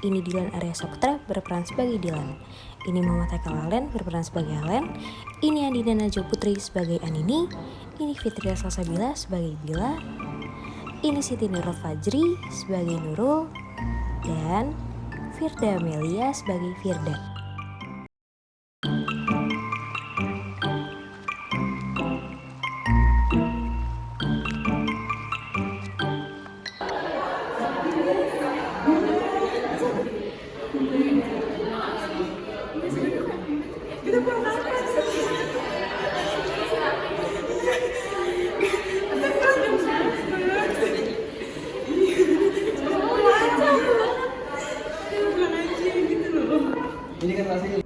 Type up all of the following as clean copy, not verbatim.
Ini Dilan Arya Saputra berperan sebagai Dilan. Ini Muhammad Haikal Alen berperan sebagai Alen. Ini Andina Najwa Putri sebagai Anini. Ini Fitria Salsabila sebagai Bila. Ini Siti Nurul Fajri sebagai Nurul. Dan Firda Amelia sebagai Firda. Ini kan rasanya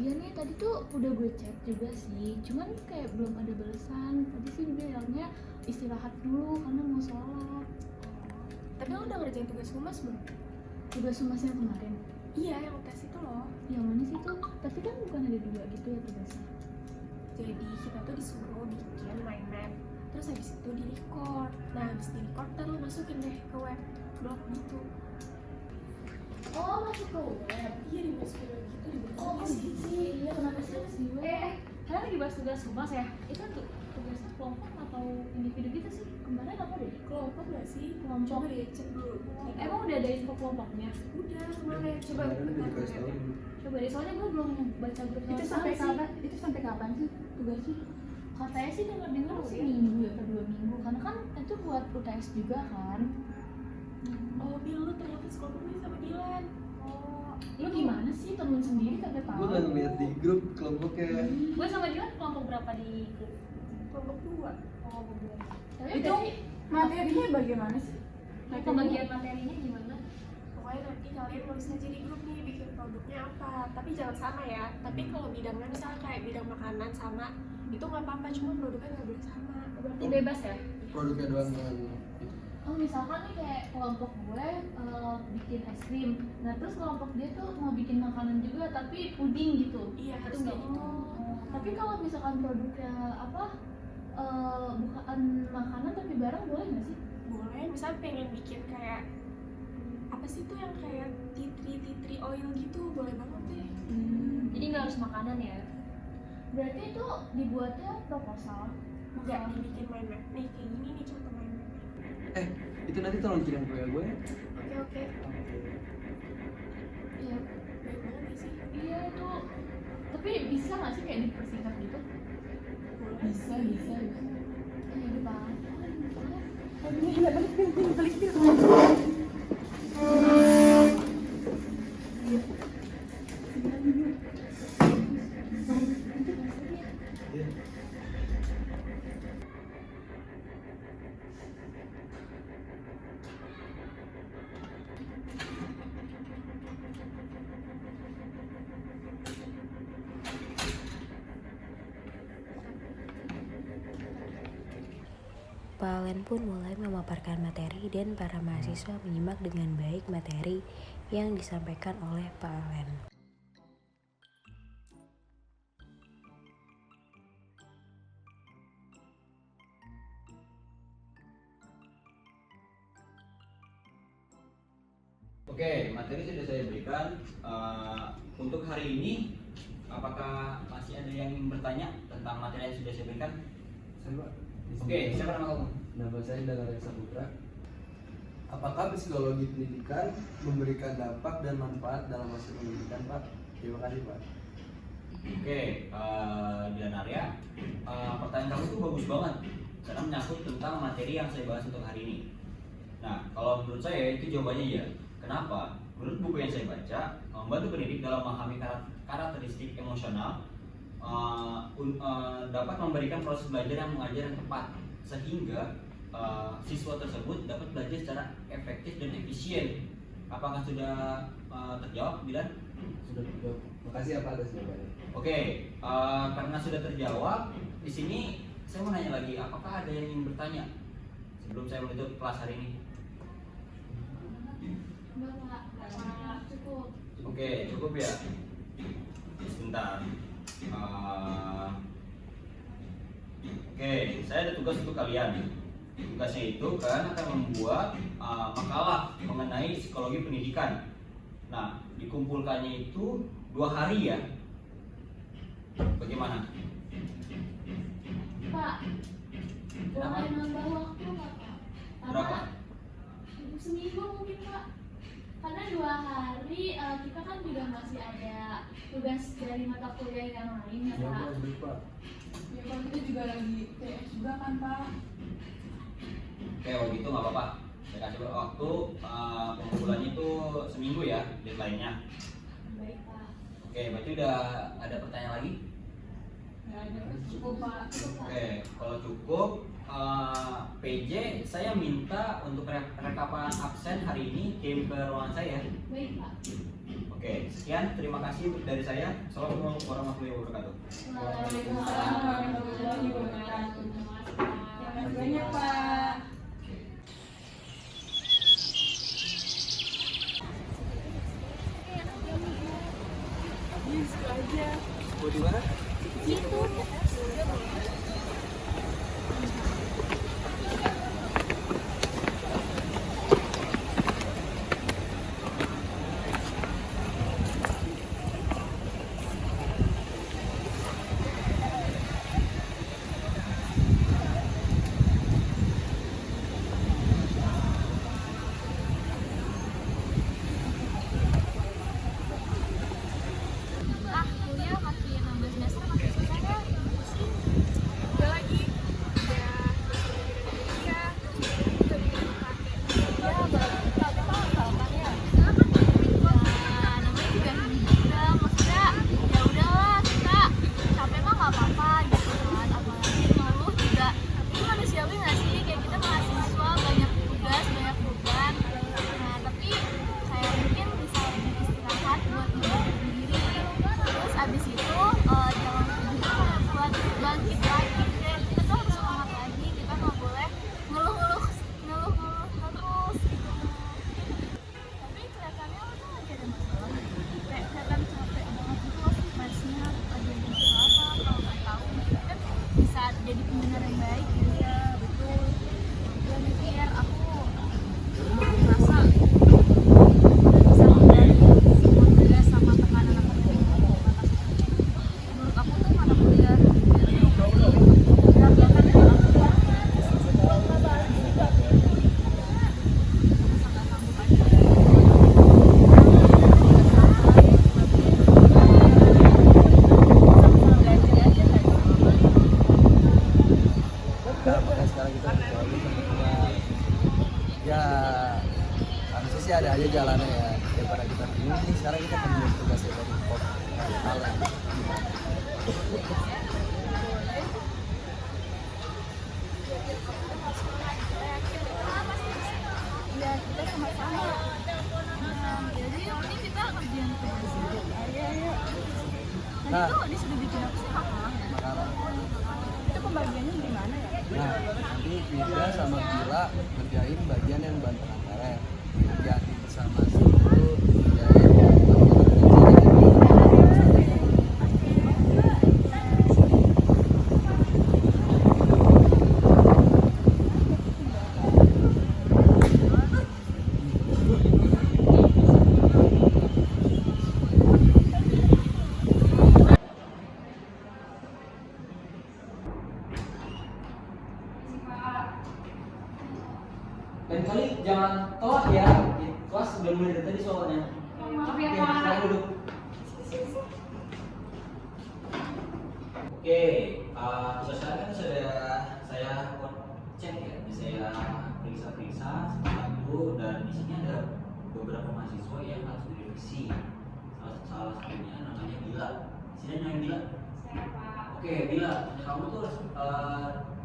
Iya nih, tadi tuh udah gue chat juga sih, cuman kayak belum ada balasan. Tadi sih dia bilangnya istirahat dulu karena mau sholat. Tapi lo udah ngerjain tugas humas belum? Tugas humasnya kemarin? Iya, yang tes itu loh. Yang mana sih tuh? Tapi kan bukan ada 2 gitu ya tugasnya. Jadi kita tuh disuruh bikin mind map, terus habis itu di record. Nah, habis di record ntar lo masukin deh ke web blog gitu. Oh, masuk ke web? Iya, dimasukin web gitu, Oh, sih. iya, kenapa sih web? Kalian lagi bahas tugas humas ya? Itu tuh tugas kelompok atau individu gitu sih? Kemarin apa deh? Kelompok gak sih? Kelompok. Coba deh cek dulu. Emang udah ada info kelompoknya? Udah, kemarin. Coba bentar, bentar. Coba deh, soalnya gue belum baca grup Itu sampai kapan sih tugasnya? Katanya sih dengar sih minggu ya, atau 2 minggu, karena kan itu buat UTS juga kan. Oh, Bil, lo ternyata sekelompoknya sama Dilan. Oh, lu gimana sih, temen sendiri kagak tahu? gue udah ngeliat di grup kelompoknya. Gue sama Dilan kelompok berapa di grup? Kelompok 2. Oh, berdua. Tapi Itu materinya bagaimana sih? pembagian materinya gimana? Pokoknya nanti kalian nulis aja di grup nih bikin produknya apa. Tapi jangan sama ya. Tapi kalau bidangnya misalnya kayak bidang makanan sama, itu nggak apa-apa. Cuma produknya nggak boleh sama. Berarti bebas ya? Produknya doang dengan Oh, misalkan nih kayak kelompok gue bikin es krim. Nah, terus kelompok dia tuh mau bikin makanan juga tapi puding gitu. Iya, Itu harus nggak kayak gitu. Tapi kalau misalkan produknya apa bukan makanan tapi barang boleh nggak sih? Boleh, misalnya pengen bikin kayak apa sih tuh yang kayak tea tree oil gitu, boleh banget deh. Jadi nggak harus makanan ya? Berarti itu dibuatnya proposal? Enggak, dibikin mind map. Nih, kayak gini nih contoh mind map. itu nanti tolong kirim ke gue. Oke. Iya. Baik banget gak sih? Iya itu. Tapi bisa nggak sih kayak dipersingkat gitu? Boleh. Bisa. Iya di banget. Balik. Pak Alen pun mulai memaparkan materi dan para mahasiswa menyimak dengan baik materi yang disampaikan oleh Pak Alen. Oke, materi sudah saya berikan. Untuk hari ini, apakah masih ada yang ingin bertanya tentang materi yang sudah saya berikan? Oke, siapa nama kamu? Nama saya Dilan Arya Saputra. Apakah psikologi pendidikan memberikan dampak dan manfaat dalam hasil pendidikan, Pak? Terima kasih, Pak. Oke, Dilan Arya, pertanyaan kamu tuh bagus banget karena menyangkut tentang materi yang saya bahas untuk hari ini. Nah, kalau menurut saya itu jawabannya ya. Kenapa? Menurut buku yang saya baca, membantu pendidik dalam memahami karakteristik emosional dapat memberikan proses belajar yang mengajar yang tepat, sehingga siswa tersebut dapat belajar secara efektif dan efisien. Apakah sudah terjawab, Bilan? Sudah terjawab. Makasih ya Pak atas jawabannya. Oke, karena sudah terjawab, di sini saya mau nanya lagi, apakah ada yang ingin bertanya sebelum saya menutup kelas hari ini? Enggak Pak, cukup. Oke, cukup ya. Sebentar. Oke, saya ada tugas untuk kalian. Tugasnya itu kalian akan membuat makalah mengenai psikologi pendidikan. Nah, dikumpulkannya itu 2 hari ya. Bagaimana? Pak, Kenapa? boleh nambah waktu nggak Pak? Berapa? Seminggu mungkin Pak. Karena 2 hari kita kan juga masih ada tugas dari mata kuliah yang lain ya Ya Pak. Pak, boleh Pak. Ya kalau kita juga lagi TS juga kan Pak. Oke, kalau gitu nggak apa-apa. Saya kasih waktu pengumpulannya itu seminggu ya, deadline-nya. Baik Pak. Oke, berarti udah ada pertanyaan lagi? Ya ada cukup Pak. Oke, kalau cukup, PJ saya minta untuk rekapan absen hari ini kirim ke ruangan saya. Baik Pak. Oke, sekian. Terima kasih dari saya. Assalamualaikum warahmatullahi wabarakatuh. Waalaikumsalam warahmatullahi wabarakatuh. Terima kasih banyak Pak. Mau di mana? Kuliah masih 16 semester masih susah ya. Udah lagi udah ya udah bikin pakai Ya bagus tapi Pak gampang ya. Ya namanya juga hiburan maksudnya ya udahlah kita capek mah nggak apa-apa gitu kan, apalagi malu juga itu manusiawi nggak sih, kayak kita mahasiswa banyak tugas banyak beban. Nah tapi kayak mungkin bisa lebih istirahat buat diri terus abis itu jangan juga buat bangkit lagi deh, kita tuh harus semangat lagi, kita nggak boleh ngeluh-ngeluh terus gitu. Tapi kelihatannya lo tuh lagi ada masalah, kayak kelihatan capek banget gitu loh stresnya, ada yang masalah apa kalau nggak tahu kan bisa jadi pendengar yang baik gitu. Ya betul, gue mikir aku merasa bisa menghindari semua tugas sama tekanan akademik menurut aku tuh mata kuliah Nah, makanya sekarang kita berkeluarga berdua. Ya harusnya sih ada aja jalannya ya, daripada kita bingung nih. Sekarang kita kerjain tugasnya dari pop talent. ya kita sama-sama. Jadi yang penting kita kerjain tugas. Ayo. Nah. Itu disuruh bikin apa sih apa? Makanan. Itu pembagiannya gimana ya? Nah, nanti Vida sama Bila ngerjain bagian yang bantu antara. Nanti Adi bersama itu ngerjain Lain kali jangan telat ya. Kelas udah mulai dari tadi soalnya. Maaf ya Oke, Pak. silakan duduk. Oke, sekarang kan sudah saya cek ya, saya periksa-periksa satu dan di sini ada beberapa mahasiswa yang harus direvisi. Salah satunya namanya Bila. Sini namanya Bila. Oke, Bila, kamu tuh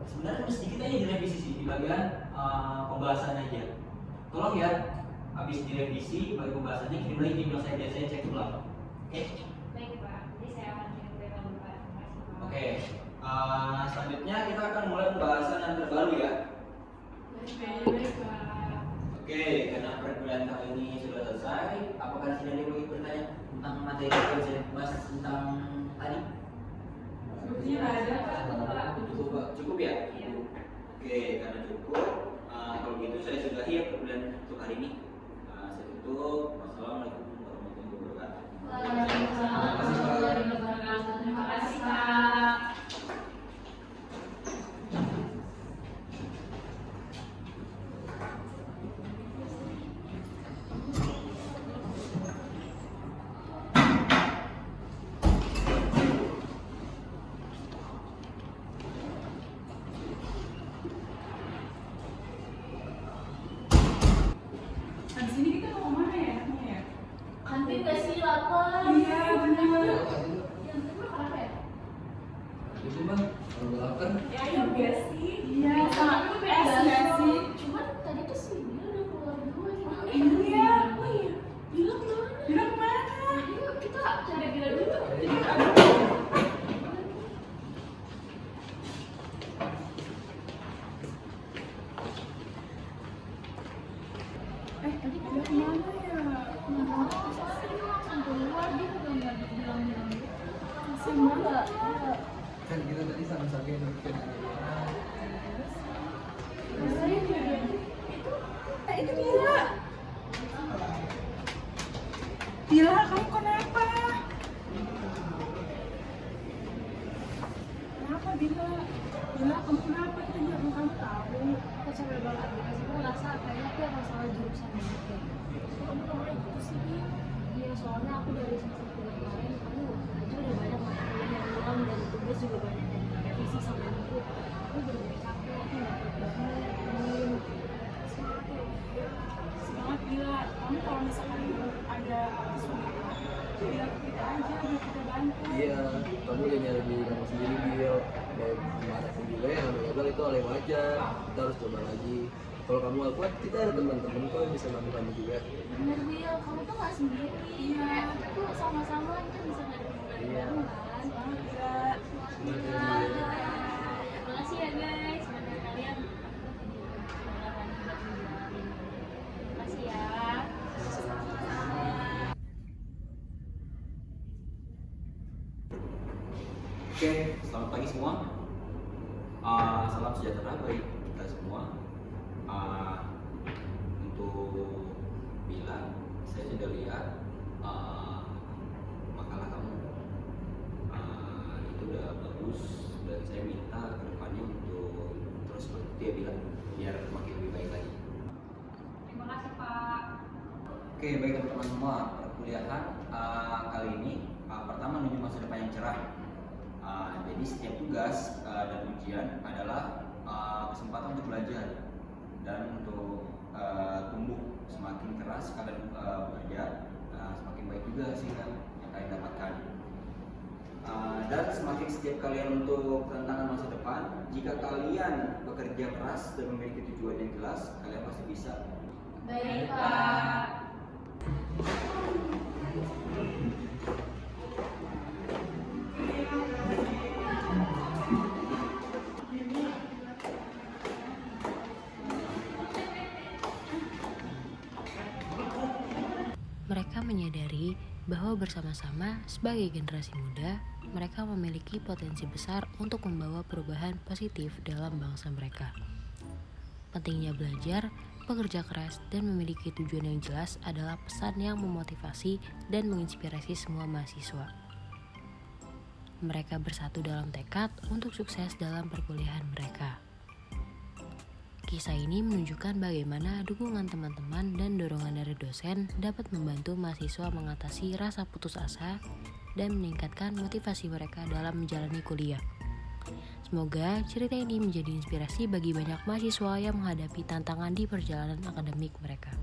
sebenarnya cuma sedikit aja direvisi sih di bagian pembahasan aja. Tolong ya, habis direvisi bagian pembahasannya kirim lagi email saya biar saya cek ulang. Oke. Baik Pak, jadi saya akan kirim ke Pak. Terima kasih Pak. Oke. Selanjutnya kita akan mulai pembahasan yang terbaru ya. Baik, Pak. Oke, karena perkuliahan kali ini sudah selesai, apakah sini ada yang ingin bertanya tentang materi yang saya bahas tentang tadi? Sepertinya ada, Pak. Cukup ya? Oke, karena cukup, kalau gitu saya sudahi ya perkuliahan untuk hari ini. Saya tutup. Wassalamualaikum warahmatullahi wabarakatuh. Waalaikumsalam warahmatullahi wabarakatuh. Terima kasih Pak. Habis ini kita mau kemana ya? Ya? Kantin gak sih lapar? Iya, benar. Yang kedua kenapa ya? Itu mah kalau gue lapar. Ya, ayo gak sih? Iya, Sama sama itu es gak sih? Cuman tadi tuh sih dia udah keluar duluan. Iya. Oh iya. Bilang mana? Bilang mana? Yuk kita cari Bila dulu. Tadi bilang mana ya? Masa sih dia langsung keluar dia udah nggak bilang-bilang gitu. Masih mana? Kan kita tadi sama-sama bikin Itu Bila. Bila, kamu kenapa? Kenapa Bila? Bila, kamu kenapa? Kita bilang kamu tahu. Aku capek banget ya, aku ngerasa kayaknya aku yang masalah jurusan banget ya. Kamu ngomong gitu sih, Bila. Iya, soalnya aku dari semester 3 kemarin, aku aja udah banyak mata kuliah yang kurang dan tugas juga banyak yang revisi sama buku. Aku bener-bener capek, aku nggak kuat banget. Semangat Bila. Kamu kalau misalkan ada kesulitan, bilang ke kita aja, biar kita bantu. Iya, kamu udah nyari diri kamu sendiri Bil. Dan kemarin juga yang kamu gagal itu hal yang wajar. Kita harus coba lagi. Kalau kamu gak kuat, kita ada teman-teman kok yang bisa bantu kamu juga. Bener Wil, kamu tuh gak sendiri. Iya. Kita tuh sama-sama kita bisa ngadepin Iya. bareng kan. Semangat Bila. Terima kasih ya guys, semoga kalian semangat lagi buat menjalani. Terima kasih ya. Oke, selamat pagi semua. Salam sejahtera bagi kita semua. Untuk Bila, saya sudah lihat makalah kamu. Itu udah bagus dan saya minta ke depannya untuk terus seperti dia bilang biar makin lebih baik lagi. Terima kasih Pak. Oke, baik teman-teman semua, perkuliahan kali ini pertama menuju masa depan yang cerah. Jadi setiap tugas dan ujian adalah kesempatan untuk belajar dan untuk tumbuh. Semakin keras kalian bekerja, semakin baik juga hasil yang kalian dapatkan. Dan semakin setiap kalian untuk tantangan masa depan, jika kalian bekerja keras dan memiliki tujuan yang jelas, kalian pasti bisa. Baik Pak. Mereka menyadari bahwa bersama-sama sebagai generasi muda, mereka memiliki potensi besar untuk membawa perubahan positif dalam bangsa mereka. Pentingnya belajar, bekerja keras, dan memiliki tujuan yang jelas adalah pesan yang memotivasi dan menginspirasi semua mahasiswa. Mereka bersatu dalam tekad untuk sukses dalam perkuliahan mereka. Kisah ini menunjukkan bagaimana dukungan teman-teman dan dorongan dari dosen dapat membantu mahasiswa mengatasi rasa putus asa dan meningkatkan motivasi mereka dalam menjalani kuliah. Semoga cerita ini menjadi inspirasi bagi banyak mahasiswa yang menghadapi tantangan di perjalanan akademik mereka.